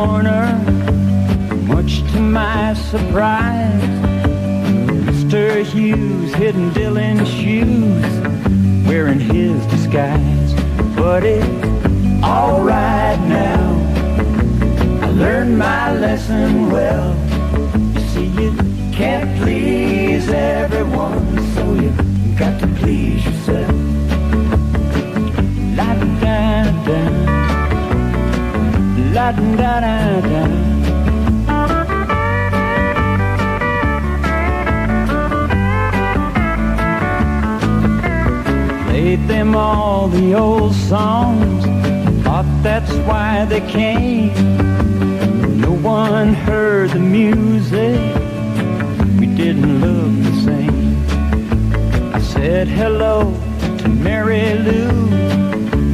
corner, much to my surprise, Mr. Hughes hidden Dylan's shoes, wearing his disguise. But it's alright now, I learned my lesson well. You see, you can't please everyone, so you got to please yourself. La-da-da-da, la-da-da-da. Played them all the old songs, thought that's why they came. No one heard the music, we didn't look the same. I said hello to Mary Lou,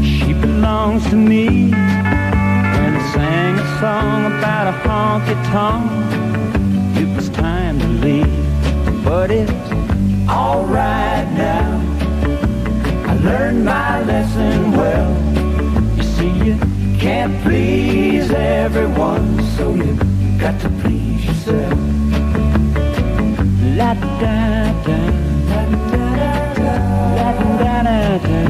she belongs to me. When I sang a song about a honky-tonk, it was time to leave. But it's alright now, I learned my lesson well. You see, you can't please everyone, so you got to please yourself. La-da-da-da, la-da-da-da, la-da-da-da.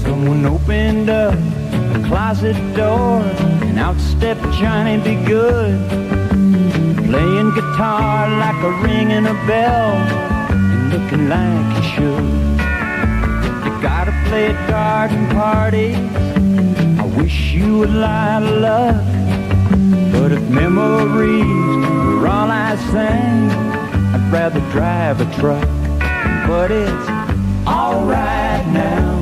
Someone opened up a closet door, and out stepped Johnny Be Good, playing guitar like a ringing a bell, and looking like you should. You gotta play at garden parties, I wish you would lie to luck. But if memories were all I sang, I'd rather drive a truck. But it's alright now,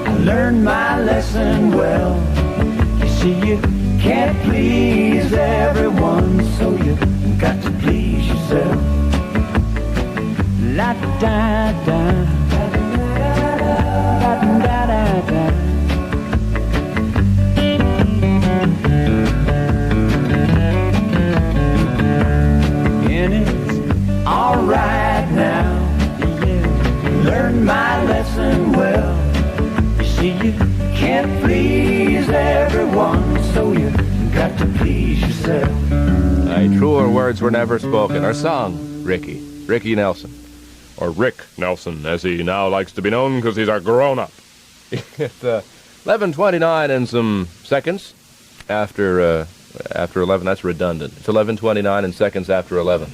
I learned my lesson well. You see, you can't please everyone, so you got to please yourself. La-da-da, la-da-da-da. And it's alright now, yeah, learned my lesson well. You see, you can't please everyone, so you got to please yourself. Truer words were never spoken, or sung. Ricky Nelson, or Rick Nelson, as he now likes to be known, because he's a grown-up. It's 11:29 and some seconds after 11. That's redundant. It's 11:29 and seconds after 11.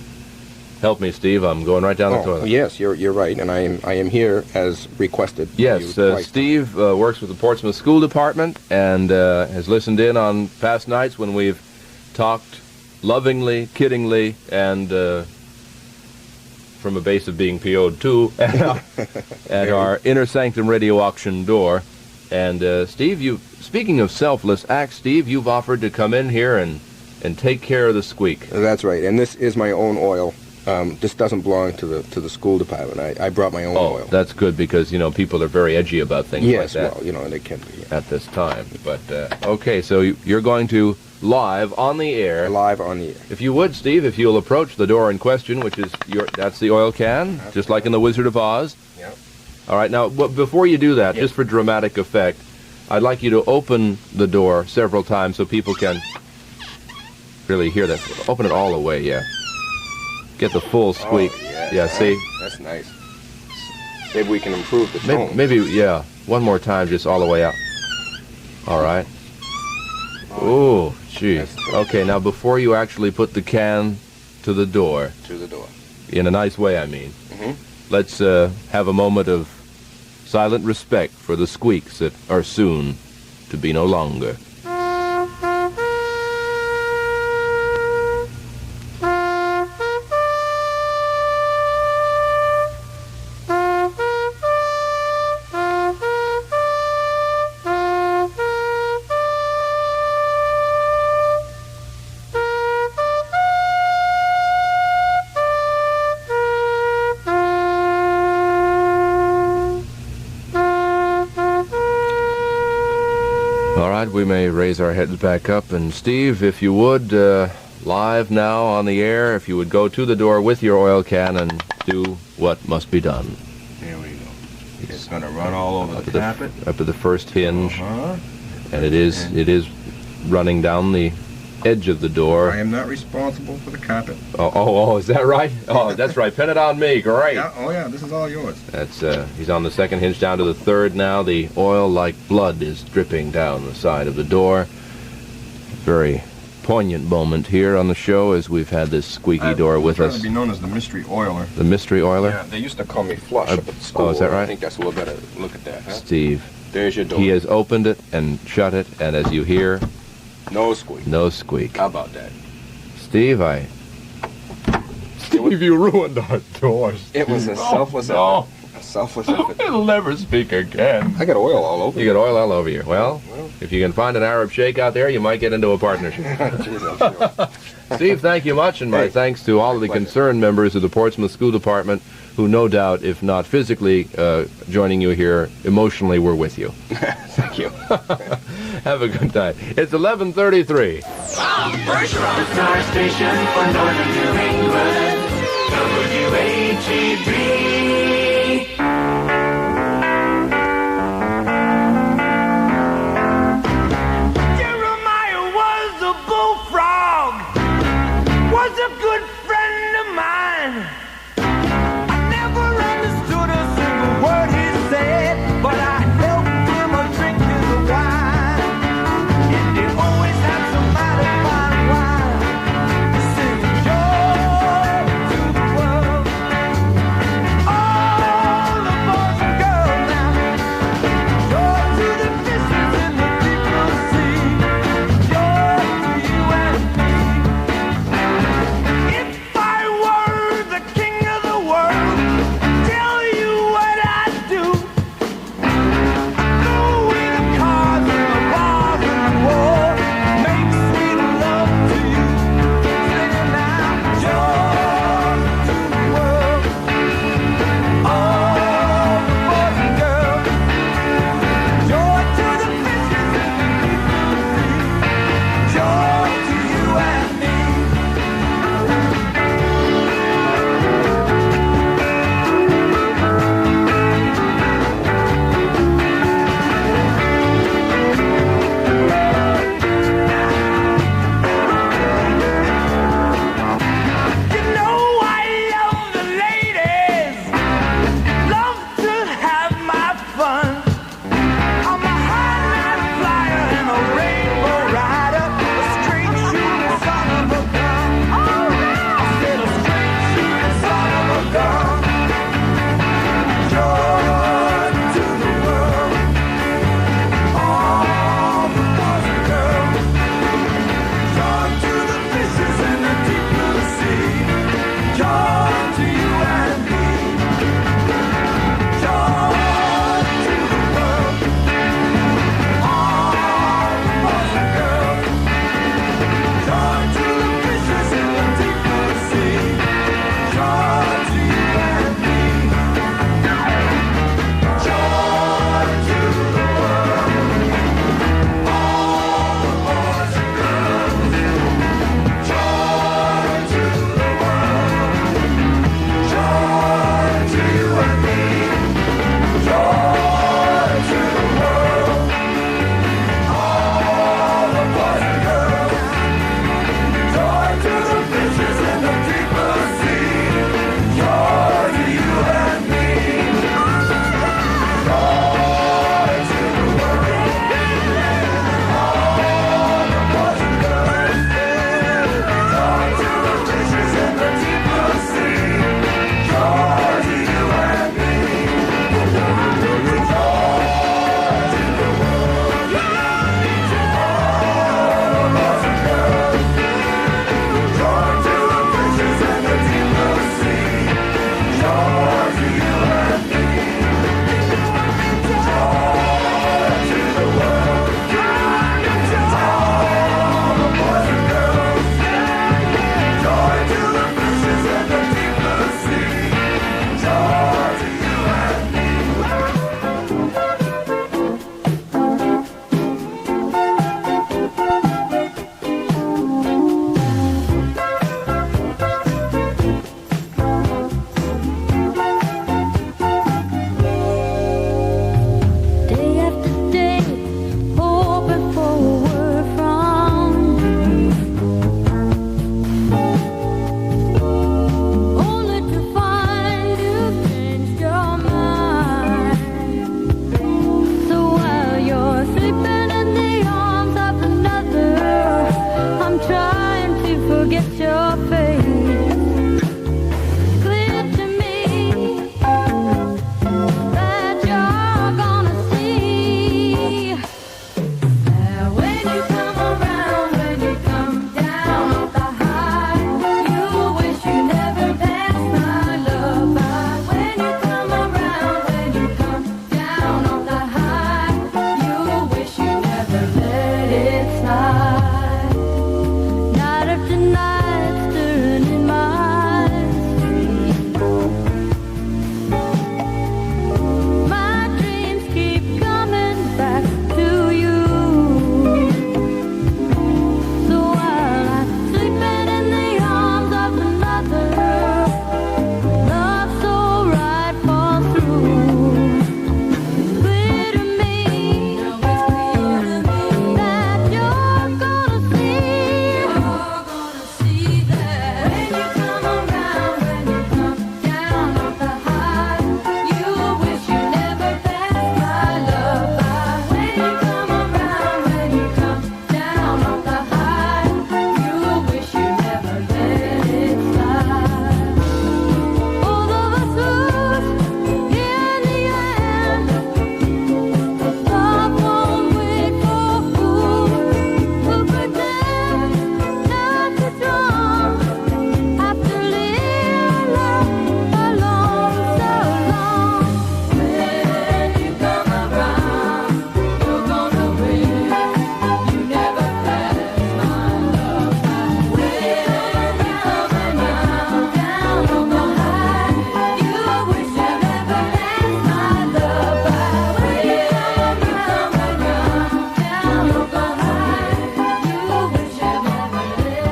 Help me, Steve. I'm going right down the toilet. Yes, you're right, and I am here as requested. Yes, Steve works with the Portsmouth School Department and has listened in on past nights when we've talked lovingly, kiddingly, and from a base of being PO'd too, at our Inner Sanctum Radio auction door. And Steve, speaking of selfless acts, Steve, you've offered to come in here and take care of the squeak. That's right, and this is my own oil. This doesn't belong to the school department. I brought my own oil. That's good, because people are very edgy about things like that. Yes, well, they can be. Yeah. At this time. But, okay, so you're going to live on the air. Live on the air. If you would, Steve, if you'll approach the door in question, which is that's the oil can, just like in The Wizard of Oz. Yeah. All right, now, before you do that, just for dramatic effect, I'd like you to open the door several times so people can really hear that. Open it all the way, yeah. Get the full squeak. Oh, yeah, see? That's nice. Maybe we can improve the tone. Maybe, yeah. One more time, just all the way out. All right. Oh, gee. Okay, now before you actually put the can to the door. In a nice way, I mean. Mm-hmm. Let's have a moment of silent respect for the squeaks that are soon to be no longer. We may raise our heads back up, and Steve, if you would, live now on the air, if you would go to the door with your oil can and do what must be done. Here we go. It's going to run all over the carpet. Up at the first hinge, Uh-huh. and it is running down the edge of the door. I am not responsible for the carpet. Oh, is that right? Oh, that's right. Pin it on me. Great. Yeah, oh yeah, this is all yours. That's he's on the second hinge down to the third now. The oil like blood is dripping down the side of the door. Very poignant moment here on the show as we've had this squeaky door with us. I'm trying to be known as the mystery oiler. The mystery oiler? Yeah, they used to call me Flush up at school. Oh, is that right? I think that's a little better. Look at that, huh? Steve. There's your door. He has opened it and shut it, and as you hear, No squeak. no squeak. How about that? Steve, Steve, you ruined our doors. It was a selfless no. effort. A selfless effort. It'll never speak again. I got oil all over. You got oil all over you. Well, if you can find an Arab sheikh out there, you might get into a partnership. Jeez, I'm sure. Steve, thank you much, and my Hey, thanks to all of the pleasure. concerned members of the Portsmouth School Department who no doubt, if not physically joining you here, emotionally were with you. Thank you. Have a good night. It's 11:33. Bergeron, the star station for northern New England, WHEB. Jeremiah was a bullfrog, was a good friend of mine. I never understood a single word he said, but I helped him drink his wine. And he always had some mighty fine wine. Sing joy to the world. All the boys and girls now. Joy to the fishes in the deep blue sea. Joy to you and me. If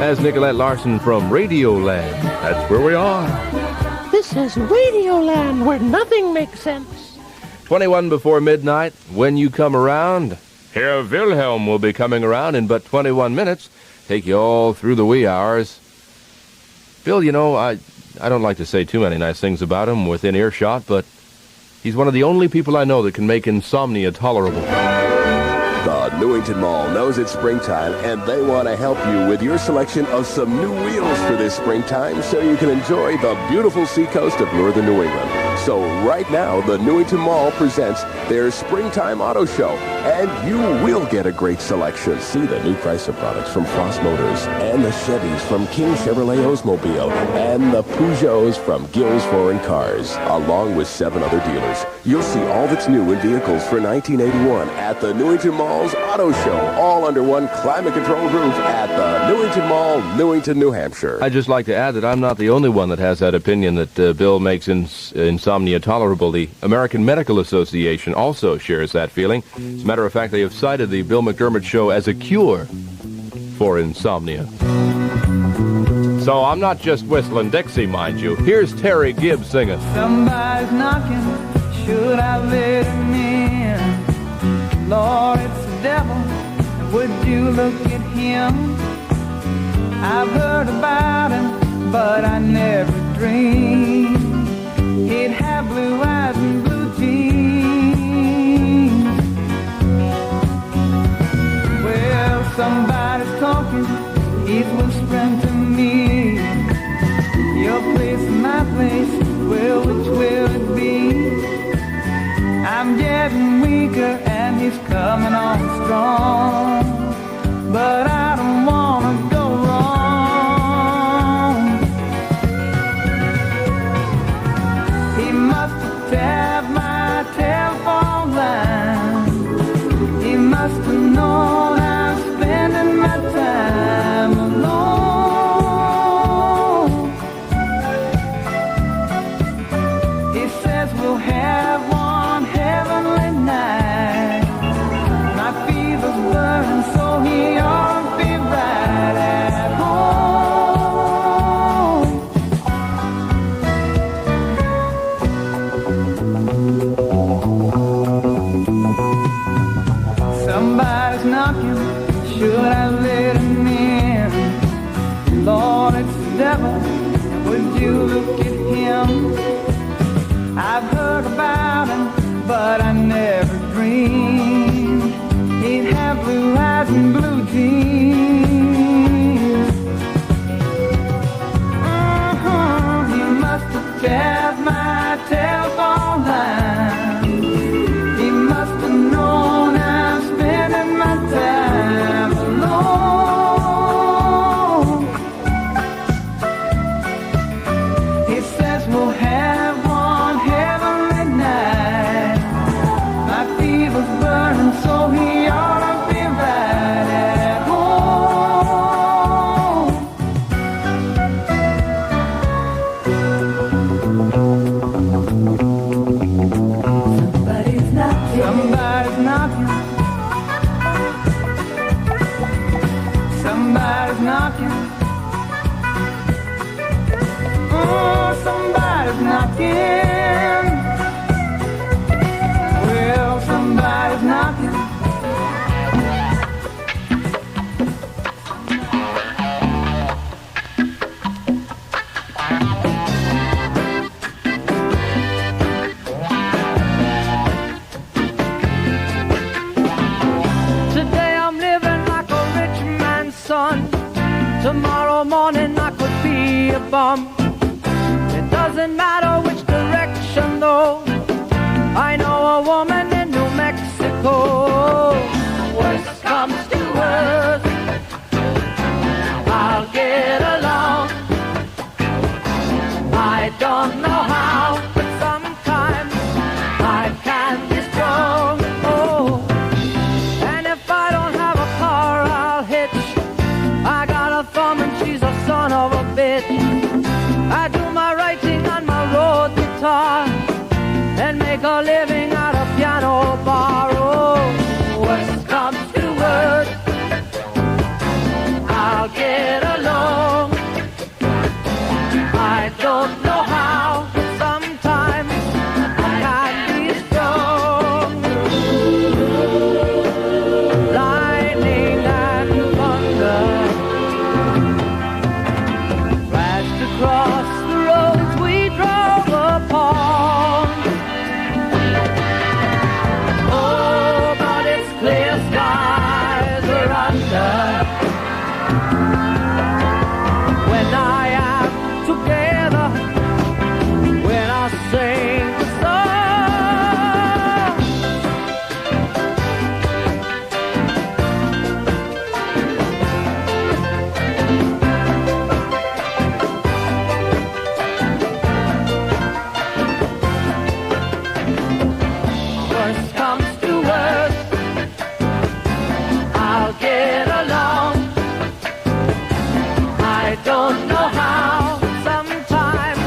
As Nicolette Larson from Radioland. That's where we are. This is Radioland, where nothing makes sense. 21 before midnight. When you come around, Herr Wilhelm will be coming around in but 21 minutes. Take you all through the wee hours. Bill, you know, I don't like to say too many nice things about him within earshot, but he's one of the only people I know that can make insomnia tolerable. The Newington Mall knows it's springtime, and they want to help you with your selection of some new wheels for this springtime so you can enjoy the beautiful seacoast of northern New England. So right now, the Newington Mall presents their Springtime Auto Show, and you will get a great selection. See the new Chrysler products from Frost Motors, and the Chevys from King Chevrolet Oldsmobile, and the Peugeots from Gills Foreign Cars, along with 7 other dealers. You'll see all that's new in vehicles for 1981 at the Newington Mall's Auto Show, all under one climate-controlled roof at the Newington Mall, Newington, New Hampshire. I'd just like to add that I'm not the only one that has that opinion that Bill makes insomnia tolerable. The American Medical Association also shares that feeling. As a matter of fact, they have cited the Bill McDermod Show as a cure for insomnia. So I'm not just whistling Dixie, mind you. Here's Terry Gibbs singing. Somebody's knocking, should I let him in? Lord, it's the devil, would you look at him? I've heard about him, but I never dreamed he'd have blue eyes and blue jeans. Well, somebody's talking, he's whispering to me. Your place and my place, well, which will it be? I'm getting weaker and he's coming on strong, but I don't wanna go wrong. He must have tapped my telephone line. He must have known I'm spending my time alone. He says we'll have one heavenly night. My fever's burning, so he ought to be right at home. Somebody's knocking, should I let him in? Lord, it's the devil, would you look at him? I've heard about him, but I never dreamed he'd have blue eyes and blue jeans. He must have tapped my telephone line. He must have known I'm spending my time alone. He says we'll have one heavenly night. My fever's burning, so he ought to be right at home. Somebody's knocking. Somebody's knocking. Somebody's knocking. Oh, somebody's knocking. Well, somebody's knocking. Today I'm living like a rich man's son. Tomorrow morning I could be a bum. It doesn't matter which direction though. I know a woman in New Mexico. Worst comes to worst, I'll get along. I don't know how, but sometimes I can be strong. Oh, and if I don't have a car, I'll hitch. I got a thumb and she's a son of a bitch. I do my writing on my road guitar and make a living at a piano bar. Oh, worst comes to worst, I'll get along. I don't know how, sometimes I can be strong. Lightning and thunder flashed across the roads we drove upon. Oh, but it's clear skies are under when I am together, when I sing the song. Worst comes to worst, I'll get along. I don't know how, sometimes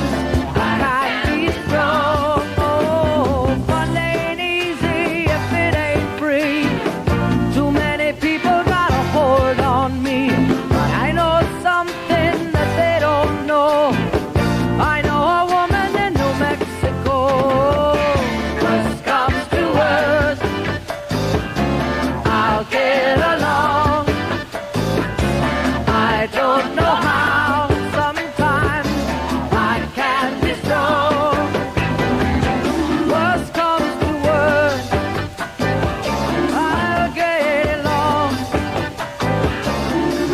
I can be strong. Oh, fun ain't easy if it ain't free. Too many people got a hold on me, but I know something that they don't know. I know a woman in New Mexico. Worst comes to worst, I'll get along. I don't know how, sometimes I can be strong. Worst comes to worst, I'll get along.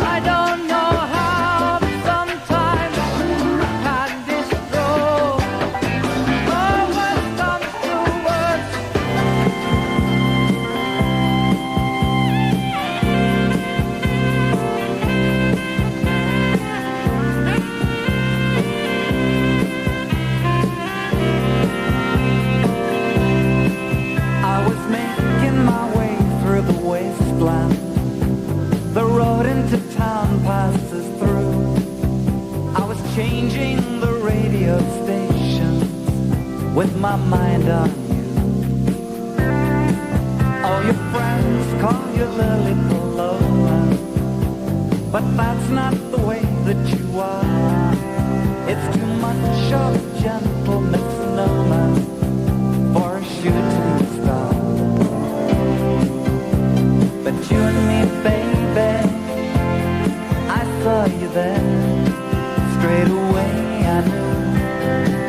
I don't know how, sometimes I can be strong. Oh, worst comes to worst. I was making my way through the wasteland. The road into town passes through. I was changing the radio stations with my mind on you. All your friends call you Lily Paloma, but that's not the way that you are. It's too much of a gentle misnomer for a shooting star. But you and me, baby, I saw you there. Straight away I knew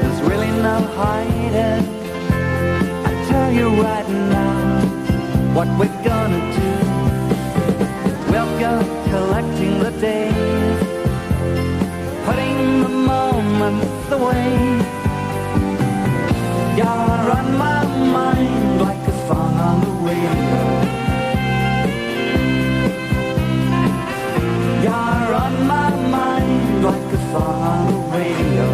there's really no hiding. I tell you right now what we're gonna do. We'll go collecting the days, putting the moments away. You're on my mind like a song on the radio. You're on my mind like a song on the radio.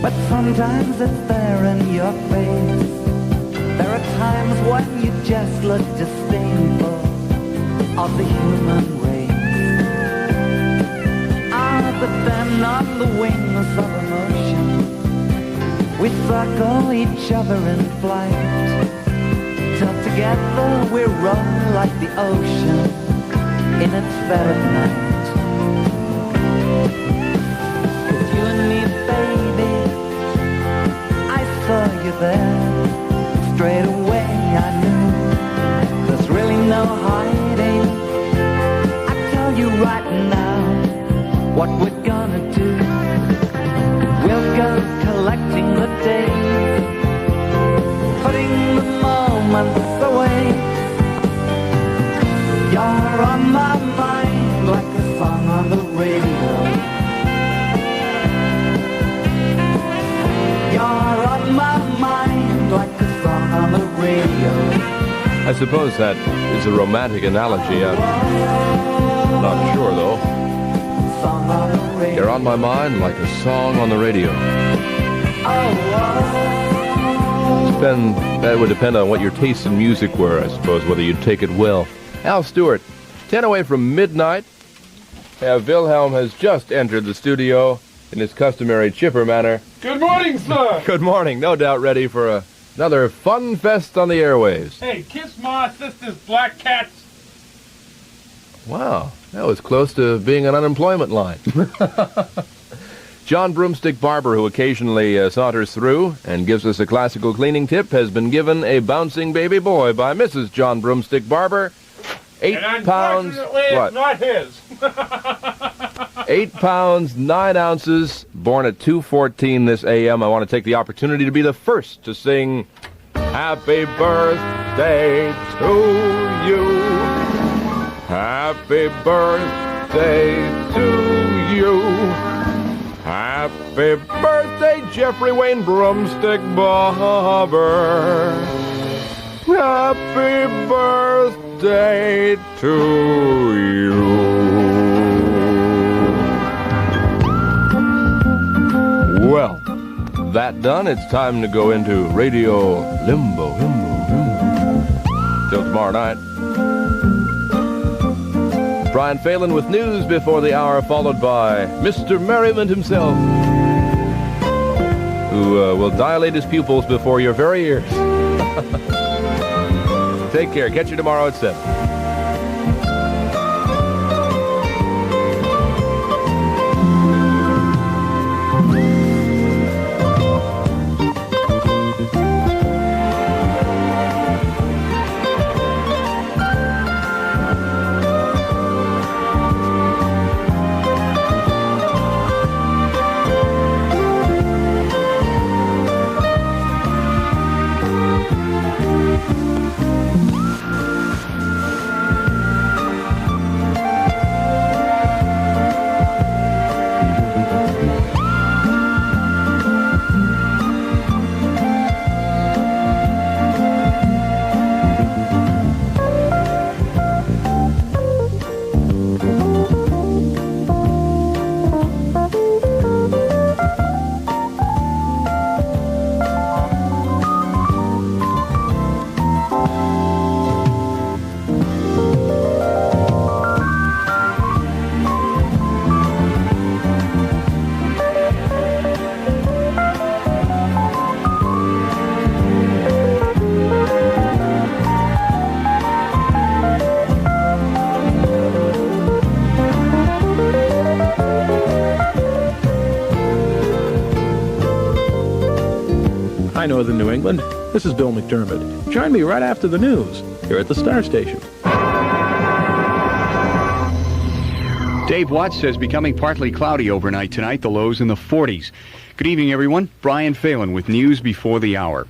But sometimes it's there in your face. There are times when you just look disdainful of the human race. But then on the wings of emotion, we circle each other in flight, till together we roll like the ocean in its bed at night. 'Cause you and me, baby, I saw you there. Straight away I knew there's really no hiding. I tell you right now what we're gonna do. We'll go collecting the days, putting the moments away. You're on my mind like a song on the radio. You're on my mind like a song on the radio. I suppose that is a romantic analogy. I'm not sure, though. Song on the radio. You're on my mind like a song on the radio. That would depend on what your tastes in music were, I suppose, whether you'd take it well. Al Stewart, 10 away from midnight. Wilhelm has just entered the studio in his customary chipper manner. Good morning, sir. Good morning. No doubt ready for another fun fest on the airwaves. Hey, kiss my sister's black cats. Wow, that was close to being an unemployment line. John Broomstick Barber, who occasionally saunters through and gives us a classical cleaning tip, has been given a bouncing baby boy by Mrs. John Broomstick Barber. 8 and pounds. unfortunately, What? it's not his. 8 pounds, 9 ounces, born at 2:14 this a.m. I want to take the opportunity to be the first to sing Happy Birthday to you. Happy birthday to you. Happy birthday, Jeffrey Wayne Broomstick Barber. Happy birthday to you. Well, that done, it's time to go into radio limbo. Till tomorrow night. Brian Phelan with news before the hour, followed by Mr. Merriment himself, who will dilate his pupils before your very ears. Take care. Catch you tomorrow at 7. Hi, Northern New England. This is Bill McDermod. Join me right after the news here at the Star Station. Dave Watts says becoming partly cloudy overnight tonight, the lows in the 40s. Good evening, everyone. Brian Phelan with news before the hour.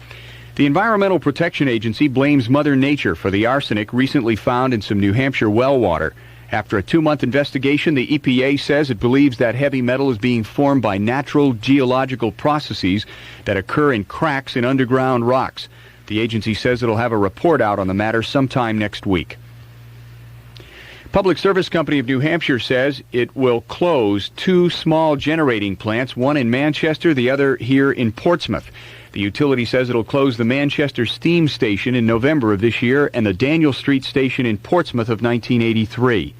The Environmental Protection Agency blames Mother Nature for the arsenic recently found in some New Hampshire well water. After a 2-month investigation, the EPA says it believes that heavy metal is being formed by natural geological processes that occur in cracks in underground rocks. The agency says it'll have a report out on the matter sometime next week. Public Service Company of New Hampshire says it will close 2 small generating plants, one in Manchester, the other here in Portsmouth. The utility says it'll close the Manchester Steam Station in November of this year and the Daniel Street Station in Portsmouth of 1983.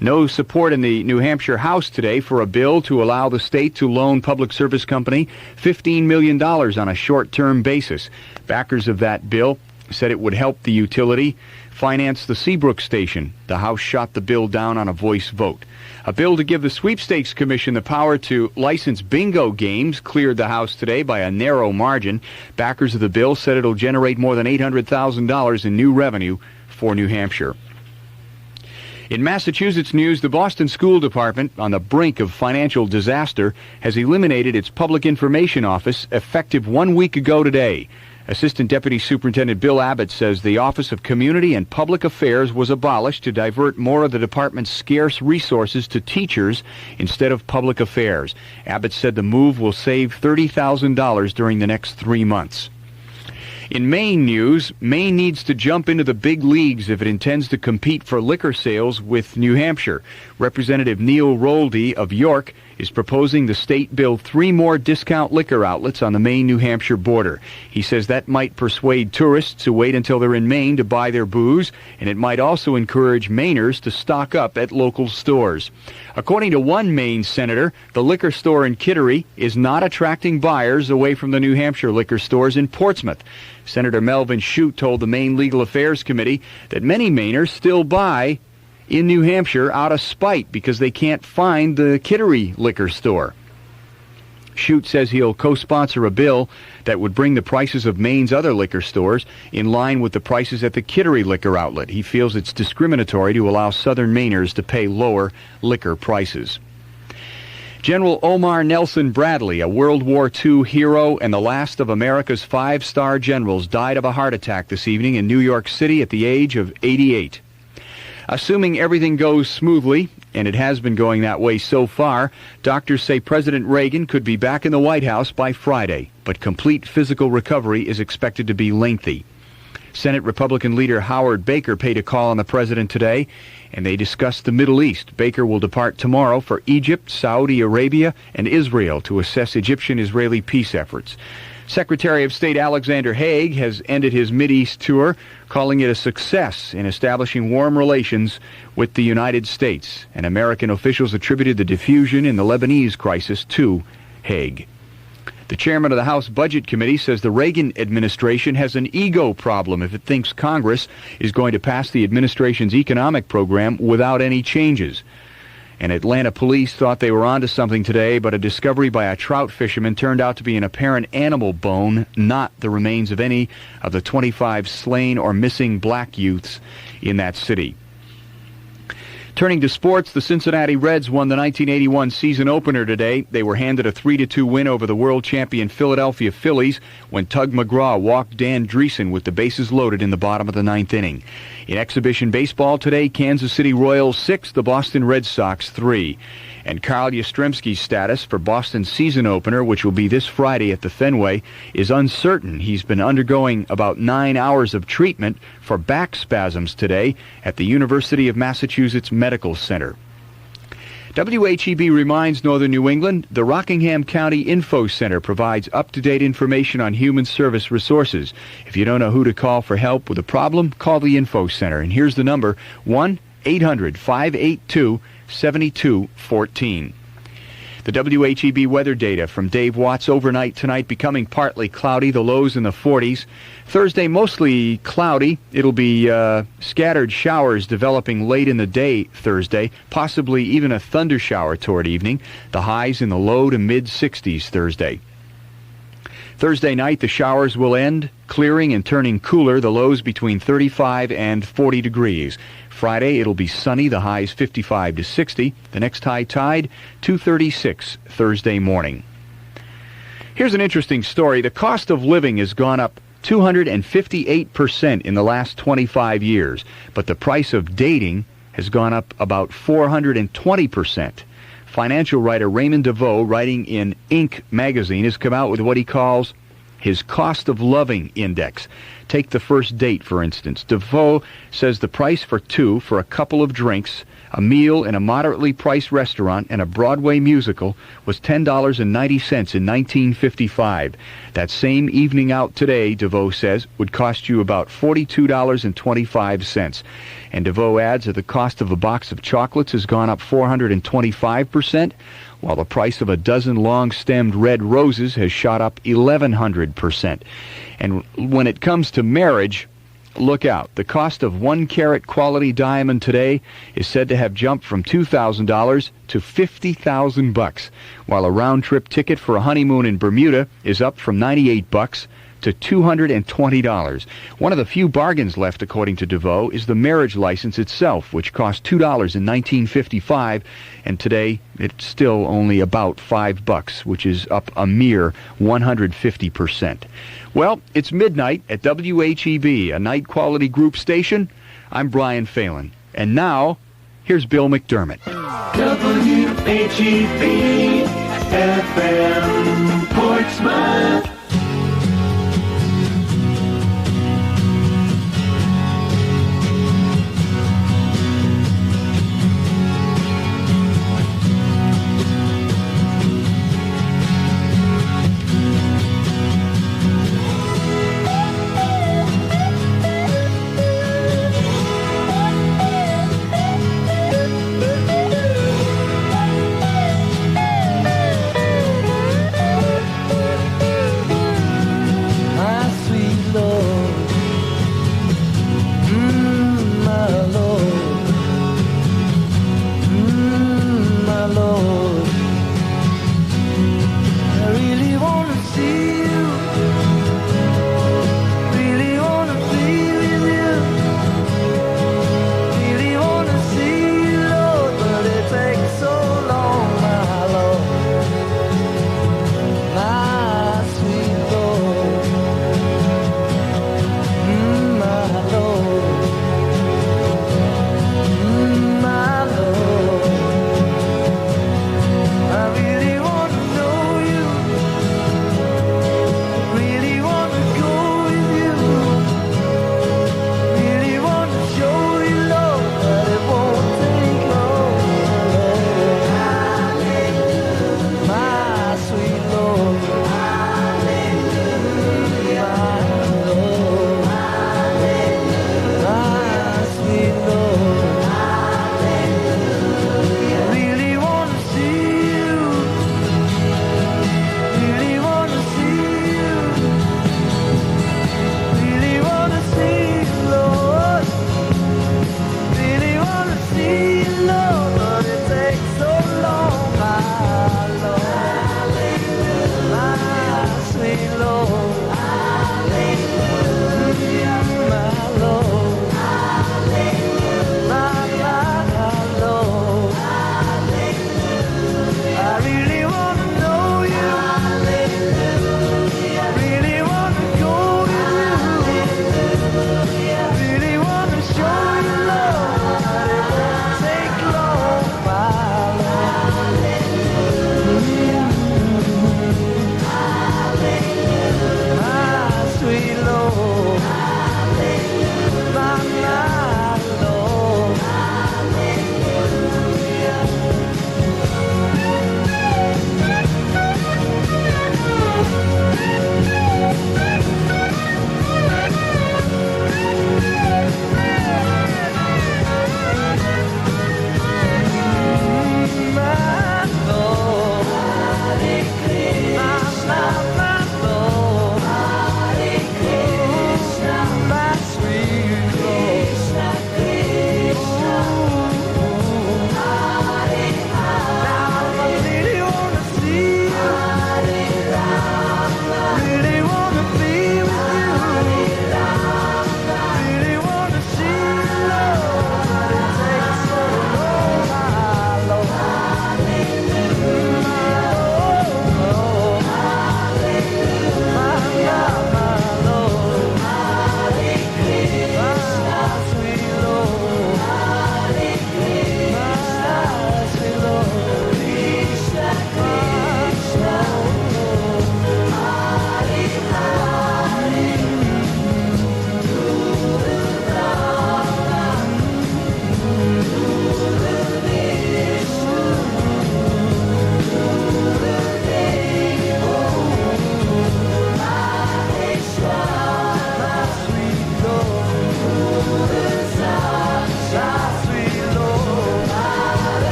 No support in the New Hampshire House today for a bill to allow the state to loan Public Service Company $15 million on a short-term basis. Backers of that bill said it would help the utility finance the Seabrook station. The House shot the bill down on a voice vote. A bill to give the Sweepstakes Commission the power to license bingo games cleared the House today by a narrow margin. Backers of the bill said it'll generate more than $800,000 in new revenue for New Hampshire. In Massachusetts news, the Boston School Department, on the brink of financial disaster, has eliminated its public information office effective 1 week ago today. Assistant Deputy Superintendent Bill Abbott says the Office of Community and Public Affairs was abolished to divert more of the department's scarce resources to teachers instead of public affairs. Abbott said the move will save $30,000 during the next 3 months. In Maine news, Maine needs to jump into the big leagues if it intends to compete for liquor sales with New Hampshire. Representative Neil Roldy of York is proposing the state build 3 more discount liquor outlets on the Maine-New Hampshire border. He says that might persuade tourists who wait until they're in Maine to buy their booze, and it might also encourage Mainers to stock up at local stores. According to one Maine senator, the liquor store in Kittery is not attracting buyers away from the New Hampshire liquor stores in Portsmouth. Senator Melvin Shute told the Maine Legal Affairs Committee that many Mainers still buy in New Hampshire out of spite because they can't find the Kittery liquor store. Shute says he'll co-sponsor a bill that would bring the prices of Maine's other liquor stores in line with the prices at the Kittery liquor outlet. He feels it's discriminatory to allow southern Mainers to pay lower liquor prices. General Omar Nelson Bradley, a World War II hero and the last of America's 5-star generals, died of a heart attack this evening in New York City at the age of 88. Assuming everything goes smoothly, and it has been going that way so far, doctors say President Reagan could be back in the White House by Friday, but complete physical recovery is expected to be lengthy. Senate Republican leader Howard Baker paid a call on the president today, and they discussed the Middle East. Baker will depart tomorrow for Egypt, Saudi Arabia, and Israel to assess Egyptian-Israeli peace efforts. Secretary of State Alexander Haig has ended his Mideast tour, calling it a success in establishing warm relations with the United States, and American officials attributed the diffusion in the Lebanese crisis to Haig. The chairman of the House Budget Committee says the Reagan administration has an ego problem if it thinks Congress is going to pass the administration's economic program without any changes. And Atlanta police thought they were onto something today, but a discovery by a trout fisherman turned out to be an apparent animal bone, not the remains of any of the 25 slain or missing black youths in that city. Turning to sports, the Cincinnati Reds won the 1981 season opener today. They were handed a 3-2 win over the world champion Philadelphia Phillies when Tug McGraw walked Dan Dreesen with the bases loaded in the bottom of the 9th inning. In exhibition baseball today, Kansas City Royals 6, the Boston Red Sox 3. And Carl Yastrzemski's status for Boston's season opener, which will be this Friday at the Fenway, is uncertain. He's been undergoing about 9 hours of treatment for back spasms today at the University of Massachusetts Medical Center. WHEB reminds Northern New England the Rockingham County Info Center provides up-to-date information on human service resources. If you don't know who to call for help with a problem, call the Info Center. And here's the number, 1-800-582-7214. The WHEB weather data from Dave Watts. Overnight tonight becoming partly cloudy, the lows in the 40s. Thursday mostly cloudy. It'll be scattered showers developing late in the day Thursday, possibly even a thunder shower toward evening. The highs in the low to mid-60s Thursday. Thursday night, the showers will end, clearing and turning cooler, the lows between 35 and 40 degrees. Friday, it'll be sunny, the highs 55 to 60. The next high tide, 236 Thursday morning. Here's an interesting story. The cost of living has gone up 258% in the last 25 years, but the price of dating has gone up about 420%. Financial writer Raymond DeVoe, writing in Inc. magazine, has come out with what he calls his cost of loving index. Take the first date, for instance. DeVoe says the price for two for a couple of drinks, a meal in a moderately priced restaurant, and a Broadway musical was $10.90 in 1955. That same evening out today, DeVoe says, would cost you about $42.25. And DeVoe adds that the cost of a box of chocolates has gone up 425%, while the price of a dozen long-stemmed red roses has shot up 1,100%. And when it comes to marriage, look out. The cost of 1-carat quality diamond today is said to have jumped from $2,000 to $50,000, while a round-trip ticket for a honeymoon in Bermuda is up from $98 to $220. One of the few bargains left, according to DeVoe, is the marriage license itself, which cost $2 in 1955, and today it's still only about $5, which is up a mere 150%. Well, it's midnight at WHEB, a night-quality group station. I'm Brian Phelan. And now, here's Bill McDermott. WHEB FM Portsmouth.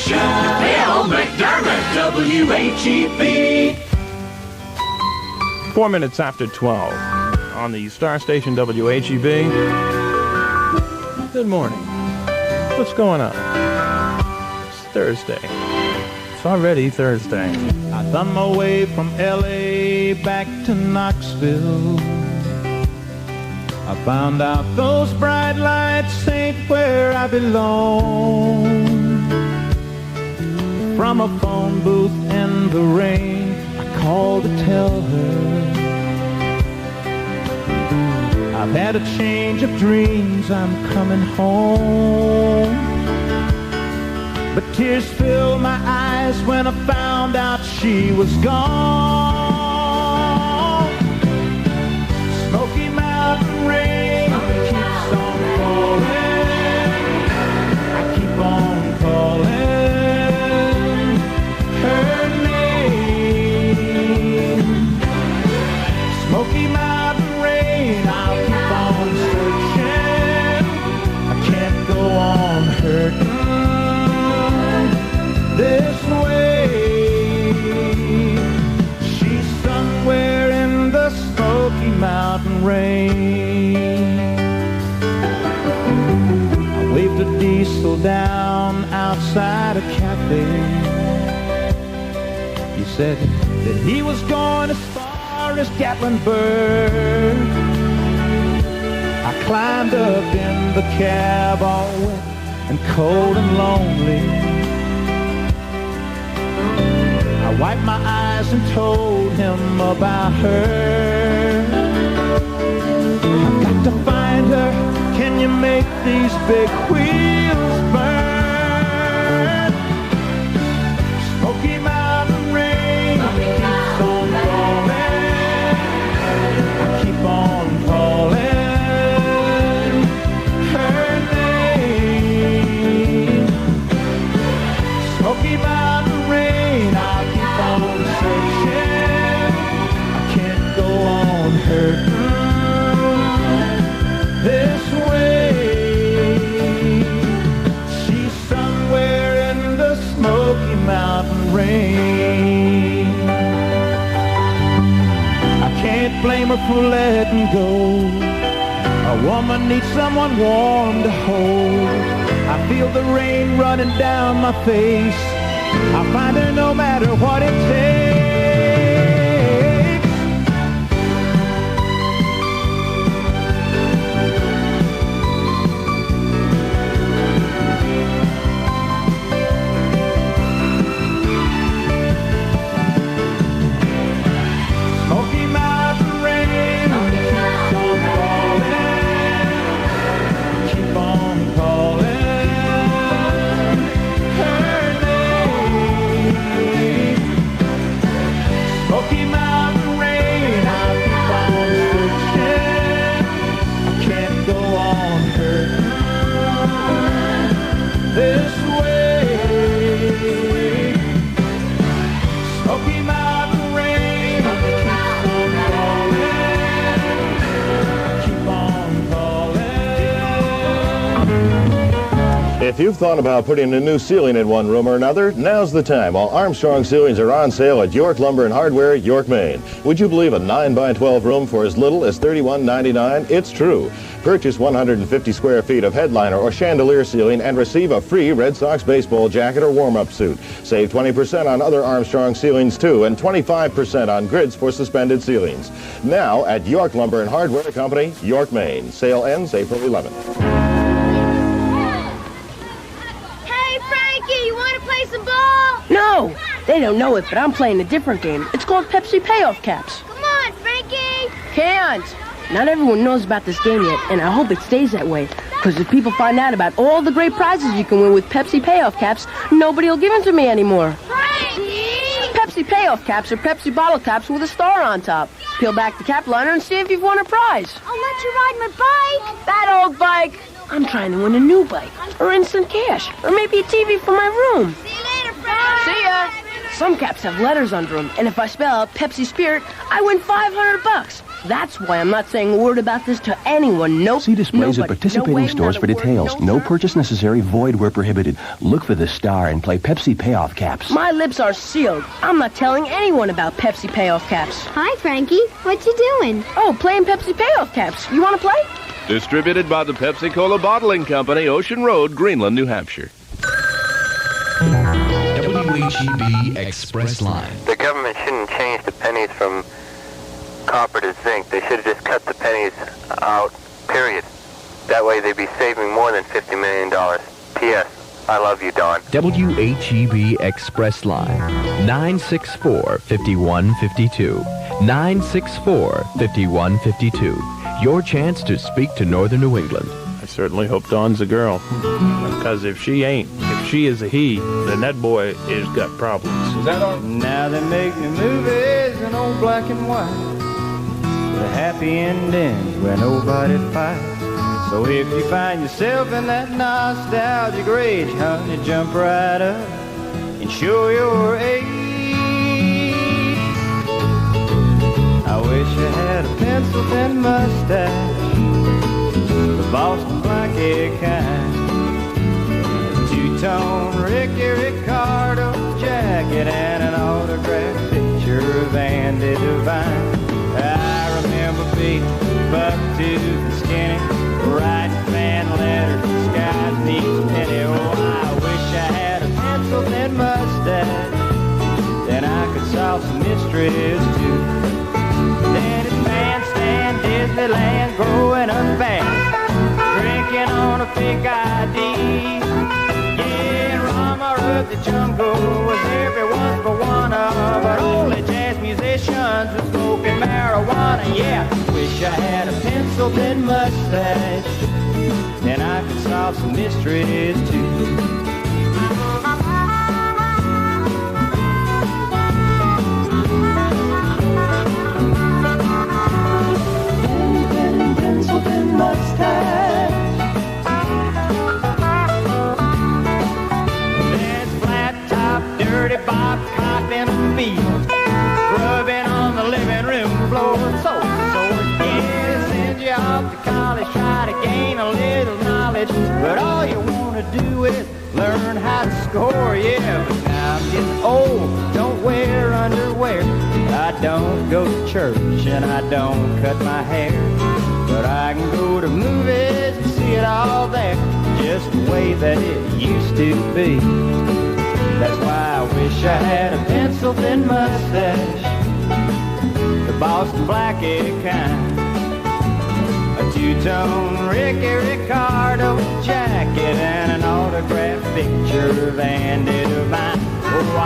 station. Bill McDermott, WHEB. 4 minutes after 12 on the star station WHEB. Good morning. What's going on? It's Thursday. It's already Thursday. I thumb my way from L.A. back to Knoxville. I found out those bright lights ain't where I belong. From a phone booth in the rain, I called to tell her I've had a change of dreams, I'm coming home. But tears filled my eyes when I found out she was gone. Smoky Mountain rain keeps on falling. I keep on calling her name. Smoky Mountain rain, I'll keep on searching. I can't go on hurting this way. She's somewhere in the Smoky Mountain rain. I waved a diesel down outside a cafe. He said that he was going as far as Gatlinburg. I climbed up in the cab all wet and cold and lonely. I wiped my eyes and told him about her. I've got to find her. Can you make these big wheels burn? Smoky Mountain rain keeps on falling. I keep on calling her name. Smoky Mountain rain, I'll keep on searching. I can't go on hurting this way. She's somewhere in the Smoky Mountain rain. I can't blame her for letting go. A woman needs someone warm to hold. I feel the rain running down my face. I'll find her no matter what it takes. Smoky Mountain rain keeps on falling. Keep on calling her name. Smoky Mountain rain, I'll keep on searching. I can't go on hurting this way. Smoky Mountain rain keeps on falling. Keep on calling. If you've thought about putting a new ceiling in one room or another, now's the time. While Armstrong ceilings are on sale at York Lumber and Hardware, York, Maine. Would you believe a 9x12 room for as little as $31.99? It's true. Purchase 150 square feet of headliner or chandelier ceiling and receive a free Red Sox baseball jacket or warm-up suit. Save 20% on other Armstrong ceilings too, and 25% on grids for suspended ceilings. Now at York Lumber and Hardware Company, York, Maine. Sale ends April 11th. Hey, Frankie, you want to play some ball? No, they don't know it, but I'm playing a different game. It's called Pepsi Payoff Caps. Come on, Frankie. Can't. Not everyone knows about this game yet, and I hope it stays that way. Because if people find out about all the great prizes you can win with Pepsi Payoff Caps, nobody will give them to me anymore. Frankie! Pepsi Payoff Caps are Pepsi bottle caps with a star on top. Peel back the cap liner and see if you've won a prize. I'll let you ride my bike. That old bike. I'm trying to win a new bike, or instant cash, or maybe a TV for my room. See you later, Frank. See ya. Some caps have letters under them, and if I spell out Pepsi Spirit, I win $500. That's why I'm not saying a word about this to anyone. Nope. See displays at Nobody. participating No way, stores not for a word, details. no, No sir. purchase necessary, void where prohibited. Look for the star and play Pepsi payoff caps. My lips are sealed. I'm not telling anyone about Pepsi payoff caps. Hi, Frankie. What you doing? Oh, playing Pepsi payoff caps. You want to play? Distributed by the Pepsi-Cola Bottling Company, Ocean Road, Greenland, New Hampshire. WHEB Express Line. The government shouldn't change the pennies from copper to zinc. They should have just cut the pennies out, period. That way they'd be saving more than $50 million. P.S. I love you, Don. WHEB Express Line. 964-5152. 964-5152. Your chance to speak to Northern New England. I certainly hope Dawn's a girl. Because if she ain't, if she is a he, then that boy has got problems. Is that on? Now they make new movies in old black and white. The happy endings where nobody fights. So if you find yourself in that nostalgic rage, honey, jump right up and show your age. I wish I had a pencil-thin mustache, the Boston black-hair kind, two-tone Ricky Ricardo jacket, and an autographed picture of Andy Devine. I remember being buck-toothed and skinny, writing fan letters, skies needs penny. Oh, I wish I had a pencil-thin mustache, then I could solve some mysteries too. Then it's Bandstand, Disneyland, growing up fast, drinking on a fake ID. Yeah, Rama of the Jungle was everyone for one of, but only jazz musicians were smoking marijuana. Yeah, wish I had a pencil-thin mustache, then I could solve some mysteries too. Pencil-thin mustache. There's flat-top, dirty Bob cop in the field, rubbing on the living room floor. So yeah, send you off to college, try to gain a little knowledge, but all you want to do is learn how to score. Yeah, but now I'm getting old, don't wear underwear, I don't go to church and I don't cut my hair, but I can go to movies and see it all there, just the way that it used to be. That's why I wish I had a pencil-thin mustache, the Boston black-hair kind, a two-tone Ricky Ricardo jacket, and an autographed picture of Andy Devine. Oh, I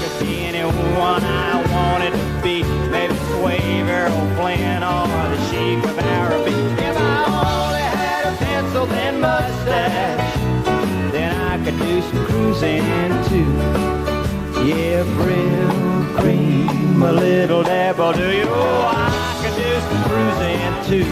could be anyone I wanted to be, maybe Swave, Errol Flynn, or the Sheik of Araby. If I only had a pencil-thin mustache, then I could do some cruising too. Yeah, real cream, a little dab will do you. Oh, I could do some cruising too.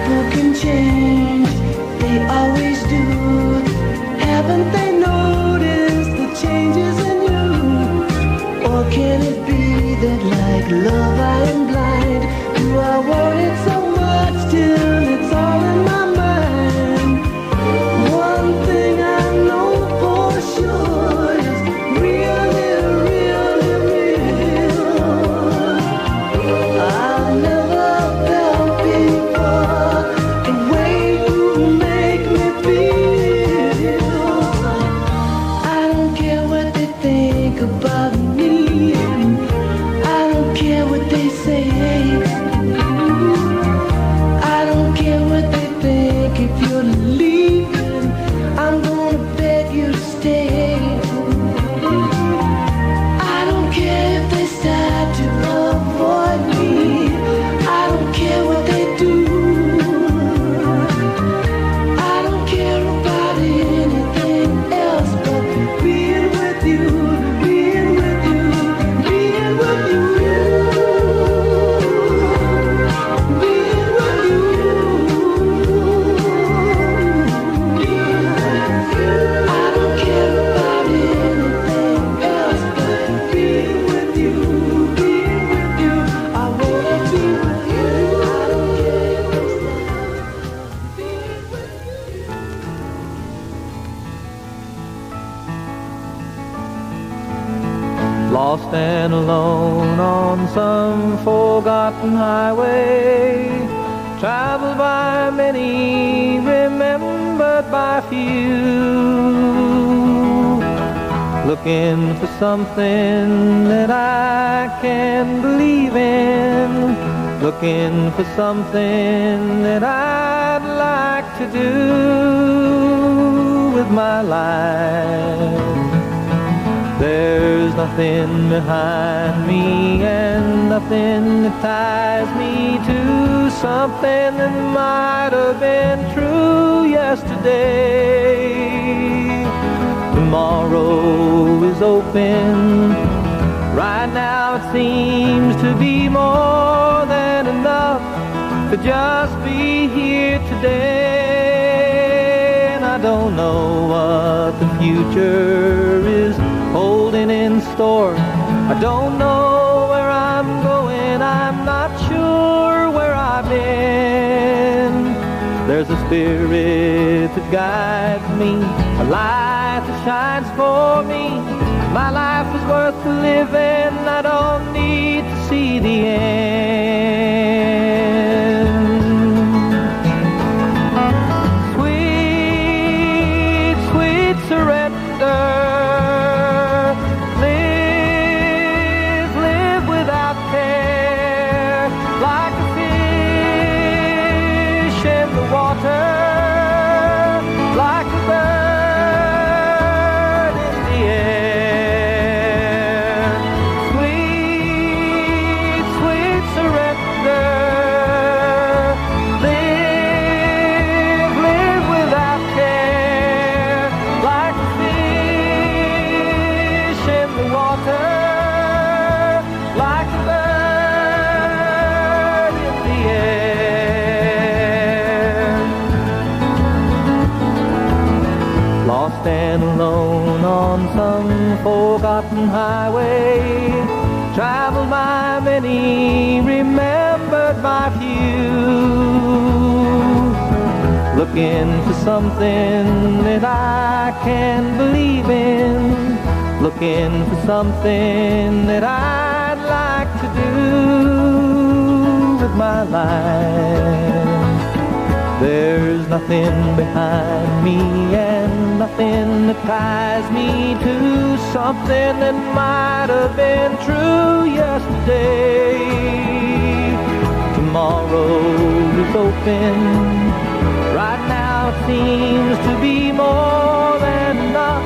People can change, they always do. Haven't they noticed the changes in you? Or can it be that like love I am blind? Do I want it so much till it's all in my mind? One thing I know for sure is really, really real. I've never felt before the way you make me feel. I don't care what they think about me. I don't care what they say. I don't care what they think. If you're leaving, I'm gonna beg you to stay. I don't care if they start to avoid me. I don't care what they do. I don't care about anything else but being with you, being with you, being with you, being with you. I don't care about anything else but being with you, being with you. I wanna be with you. I don't care if they stop being with you. Lost and alone on some forgotten highway, traveled by many, remembered by few. Looking for something that I can believe in, looking for something that I'd like to do with my life. There's nothing behind me and nothing that ties me to something that might have been true yesterday. Tomorrow is open. Right now it seems to be more than enough to just be here today. And I don't know what the future is holding in store. I don't know where I'm going. I'm not sure where I've been. There's a spirit that guides me, a light that shines for me. My life is worth living. I don't need to see the end. Sweet, sweet surrender. Like a bird in the air, sweet, sweet surrender. Live, live without care, like a fish in the water, like a bird in the air. Lost and alone on some forgotten highway, traveled by many, remembered by few. Looking for something that I can believe in, looking for something that I'd like to do with my life. There's nothing behind me and nothing that ties me to something that might have been true yesterday. Tomorrow is open. Right now it seems to be more than enough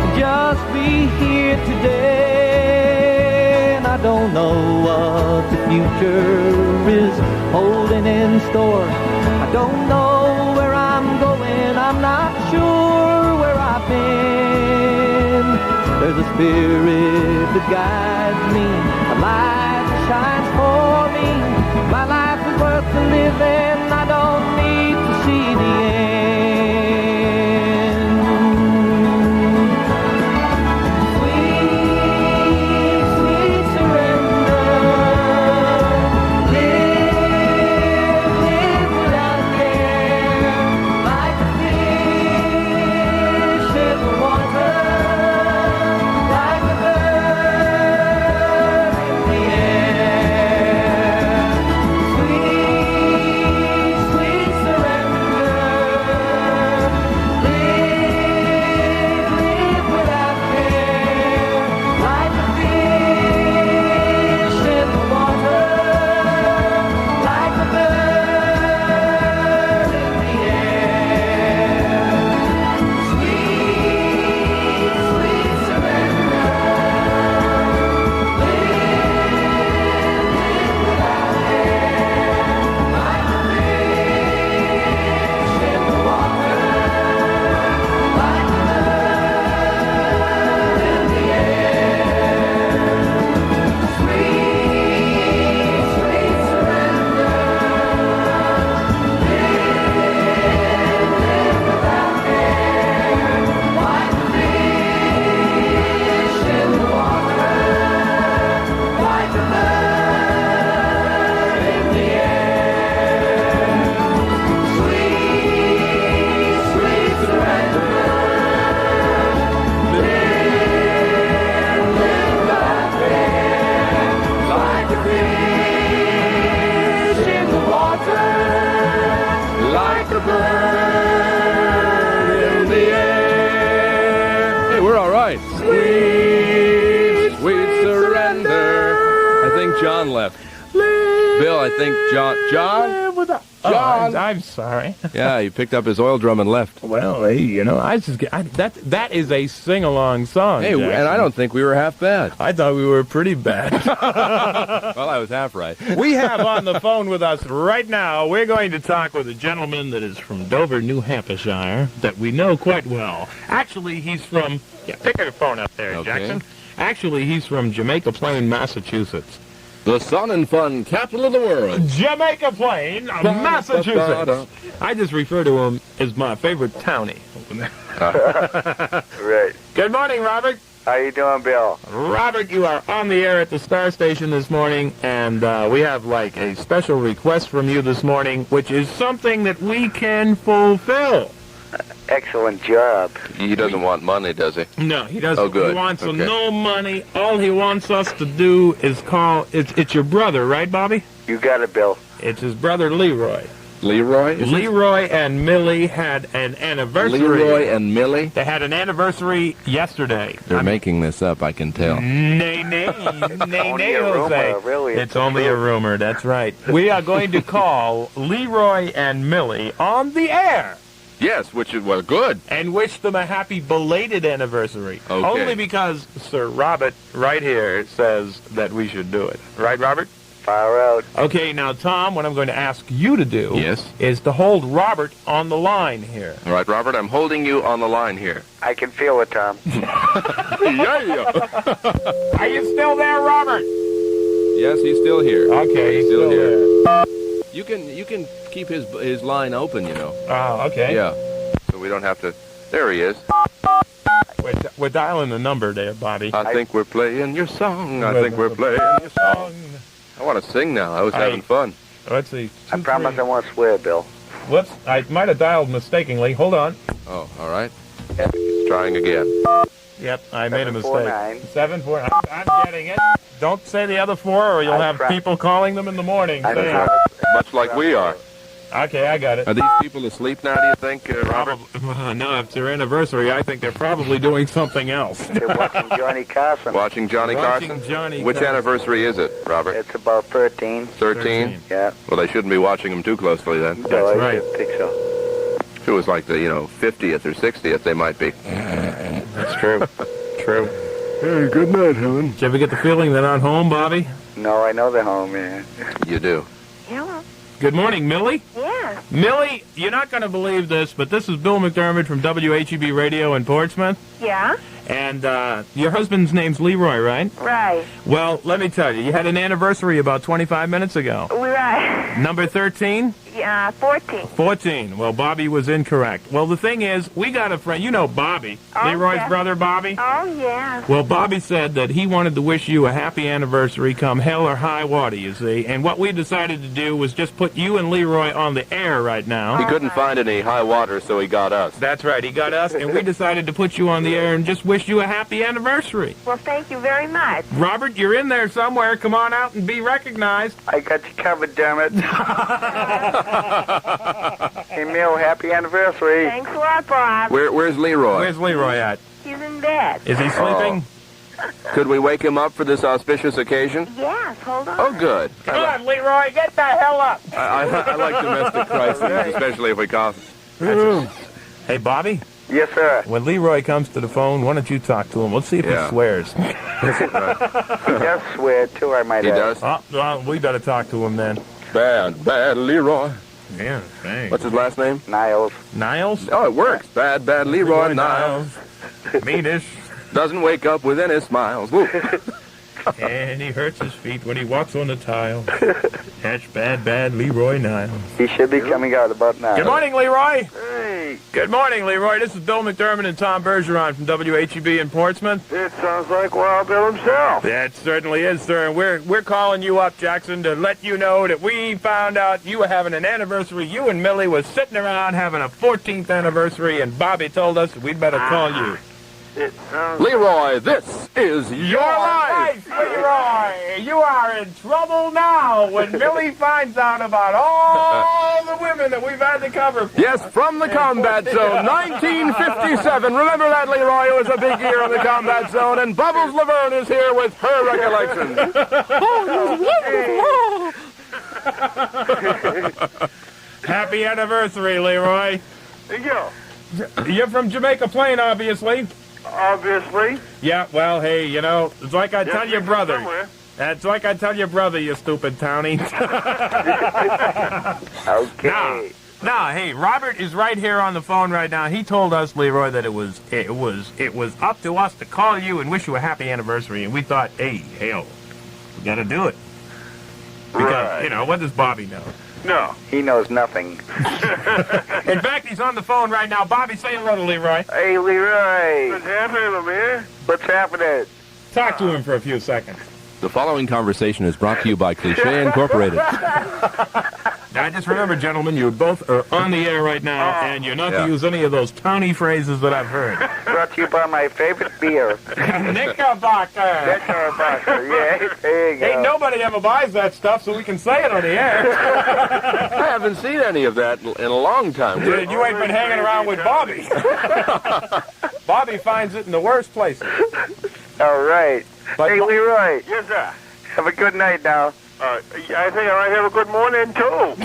to just be here today. And I don't know what the future is holding in store. I don't know where I'm going, I'm not sure where I've been. There's a spirit that guides me, a light that shines for me. My life is worth living, I don't John left. Bill, I think John? John? I'm sorry. Yeah, he picked up his oil drum and left. Well, hey, you know, that is a sing-along song, Hey, Jackson. and I don't think we were half bad. I thought we were pretty bad. Well, I was half right. We have on the phone with us right now, we're going to talk with a gentleman that is from Dover, New Hampshire, that we know quite well. Actually, he's from... Yeah, pick your phone up there, Okay. Jackson. Actually, he's from Jamaica Plain, Massachusetts. The sun and fun capital of the world. Jamaica Plain, Massachusetts. I just refer to him as my favorite townie. Right. Good morning, Robert. How you doing, Bill? Robert, you are on the air at the Star Station this morning, and we have like a special request from you this morning, which is something that we can fulfill. Excellent job. He doesn't want money, does he? No, he doesn't. Oh, good. He wants Okay. no money. All he wants us to do is call... It's your brother, right, Bobby? You got it, Bill. It's his brother, Leroy. Leroy? is it? Leroy and Millie had an anniversary. Leroy and Millie? They had an anniversary yesterday. They're making this up, I can tell. Nay, Only a rumor, Jose. really. It's only a rumor, that's right. We are going to call Leroy and Millie on the air Yes, which is, well, good. and wish them a happy belated anniversary. Okay. Only because Sir Robert right here says that we should do it. Right, Robert? Fire out. Okay, now, Tom, what I'm going to ask you to do Yes. is to hold Robert on the line here. All right, Robert, I'm holding you on the line here. I can feel it, Tom. Yeah. Are you still there, Robert? Yes, he's still here. Okay, he's he's still here. there. You can keep his line open, you know. Oh, okay. Yeah. So we don't have to. There he is. We're dialing the number there, Bobby. I think we're playing your song. I think we're playing your song. I want to sing now. I was having fun. Let's see. I promise I won't swear, Bill. Whoops, I might have dialed mistakenly. Hold on. Oh, all right. He's trying again. Yep, I made a mistake. 749. 749. I'm getting it. Don't say the other four, or you'll have people calling them in the morning. saying- Much like we are. Okay, I got it. Are these people asleep now, do you think, Robert? No, if it's their anniversary, I think they're probably doing something else. They're watching Johnny Carson. Watching Johnny Watching Carson? Johnny Which Carson. anniversary is it, Robert? It's about 13. 13? Yeah. Well, they shouldn't be watching him too closely then. No, I right. think so. If it was like the, 50th or 60th, they might be. That's true. True. Hey, good night, Helen. Did you ever get the feeling they're not home, Bobby? No, I know they're home, man. You do. Hello. Good morning, Millie. Yeah. Millie, you're not going to believe this, but this is Bill McDermod from WHEB Radio in Portsmouth. Yeah. And your husband's name's Leroy, right? Right. Well, let me tell you, you had an anniversary about 25 minutes ago. Right. Number 13? Yeah, 14. 14. Well, Bobby was incorrect. Well, the thing is, we got a friend. You know Bobby. Oh, Leroy's yeah. brother, Bobby? Oh, yeah. Well, Bobby said that he wanted to wish you a happy anniversary come hell or high water, you see. And what we decided to do was just put you and Leroy on the air right now. He couldn't find any high water, so he got us. That's right. He got us, and we decided to put you on the air and just wish you a happy anniversary. Well, thank you very much. Robert, you're in there somewhere. Come on out and be recognized. I got you covered, damn it. Hey, Mill, happy anniversary. Thanks a lot, Bob. Where's Leroy? Where's Leroy at? He's in bed. Is he sleeping? Could we wake him up for this auspicious occasion? Yes, hold on. Oh, good. Come on, Leroy, get the hell up. I like domestic crises, especially if we cough. Hey, Bobby, Yes, sir. when Leroy comes to the phone, why don't you talk to him? Let's see if Yeah. he swears. He does swear, too, I might He add. does? Oh, well, we better talk to him then. Bad Leroy. Yeah, thanks. What's his last name? Niles. Niles? Oh, it works. Bad Leroy Niles. Meanish. Doesn't wake up with any smiles. Woo. And he hurts his feet when he walks on the tile. That's bad Leroy Niles. He should be coming out about now. Good morning, Leroy. Hey, Good morning, Leroy. This is Bill McDermod and Tom Bergeron from WHEB in Portsmouth. it sounds like Wild Bill himself. That certainly is, sir. And we're calling you up, Jackson, to let you know that we found out you were having an anniversary. You and Millie was sitting around having a 14th anniversary, and Bobby told us we'd better call you. It sounds Leroy, this is your life. Leroy, you are in trouble now when Millie finds out about all the women that we've had to cover. Yes, from the Combat Zone, 1957. Remember that, Leroy? It was a big year on the Combat Zone, and Bubbles Laverne is here with her recollection. Happy anniversary, Leroy. Thank you. You're from Jamaica Plain, obviously. Obviously. Yeah, well, hey, you know, it's like I tell your brother. Somewhere. It's like I tell your brother, you stupid townie. Okay. Now, hey, Robert is right here on the phone right now. He told us, Leroy, that it was up to us to call you and wish you a happy anniversary, and we thought, hey, hell, we got to do it. Because, you know, what does Bobby know? No. He knows nothing. In fact, he's on the phone right now. Bobby, say hello to Leroy. Hey, Leroy. What's happening, Lemire? What's happening? Talk to him for a few seconds. The following conversation is brought to you by Cliché Incorporated. Now, just remember, gentlemen, you both are on the air right now, and you're not to use any of those towny phrases that I've heard. Brought to you by my favorite beer. Knickerbocker. Knickerbocker, yeah. There you go. Ain't nobody ever buys that stuff, so we can say it on the air. I haven't seen any of that in a long time. You ain't been hanging around with Bobby. Bobby finds it in the worst places. All right. But hey, Leroy. Yes, sir. Have a good night now. I think I might have a good morning, too.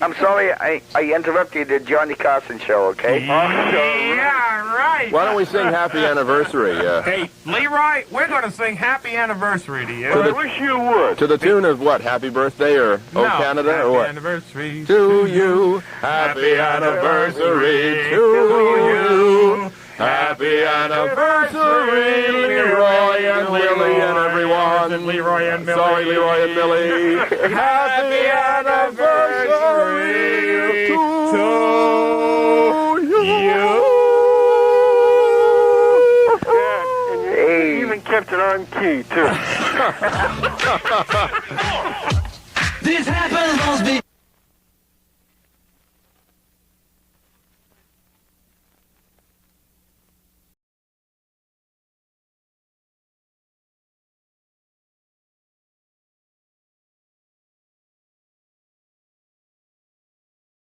I'm sorry I interrupted the Johnny Carson show, okay? Yeah, right. Why don't we sing Happy Anniversary? Hey, Leroy, we're going to sing Happy Anniversary to you. I wish you would. To the tune of what? Happy Birthday or Oh Canada Happy or what? Anniversary To you. Happy Anniversary to you. Happy anniversary, Leroy and Willie and everyone. And Leroy and Millie. Sorry, Leroy and Millie. Happy anniversary to you. Yeah, and you even kept it on key, too. This happens must be